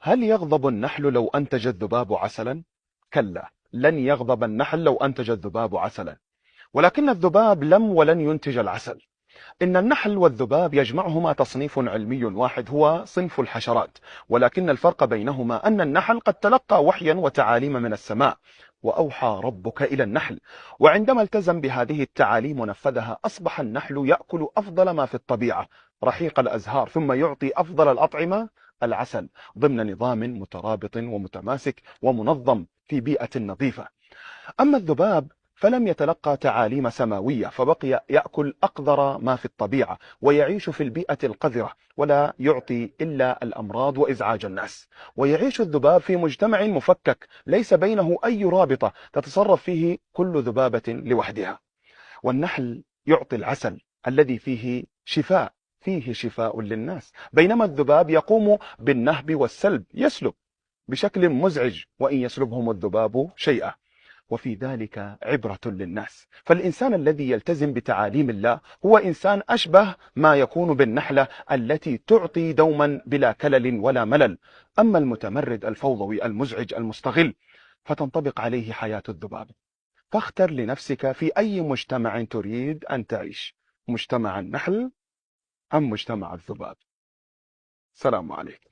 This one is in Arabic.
هل يغضب النحل لو أنتج الذباب عسلا؟ كلا، لن يغضب النحل لو أنتج الذباب عسلا، ولكن الذباب لم ولن ينتج العسل. إن النحل والذباب يجمعهما تصنيف علمي واحد هو صنف الحشرات، ولكن الفرق بينهما أن النحل قد تلقى وحيا وتعاليم من السماء، وأوحى ربك إلى النحل، وعندما التزم بهذه التعاليم ونفذها أصبح النحل يأكل أفضل ما في الطبيعة، رحيق الأزهار، ثم يعطي أفضل الأطعمة العسل، ضمن نظام مترابط ومتماسك ومنظم في بيئة نظيفة. أما الذباب فلم يتلقى تعاليم سماوية، فبقي يأكل أقذر ما في الطبيعة ويعيش في البيئة القذرة، ولا يعطي إلا الأمراض وإزعاج الناس. ويعيش الذباب في مجتمع مفكك ليس بينه أي رابطة تتصرف فيه كل ذبابة لوحدها. والنحل يعطي العسل الذي فيه شفاء للناس، بينما الذباب يقوم بالنهب والسلب، يسلب بشكل مزعج وإن يسلبهم الذباب شيئا. وفي ذلك عبرة للناس. فالإنسان الذي يلتزم بتعاليم الله هو إنسان أشبه ما يكون بالنحلة التي تعطي دوما بلا كلل ولا ملل. أما المتمرد الفوضوي المزعج المستغل فتنطبق عليه حياة الذباب. فاختر لنفسك في أي مجتمع تريد أن تعيش، مجتمع النحل أم مجتمع الذباب. سلام عليكم.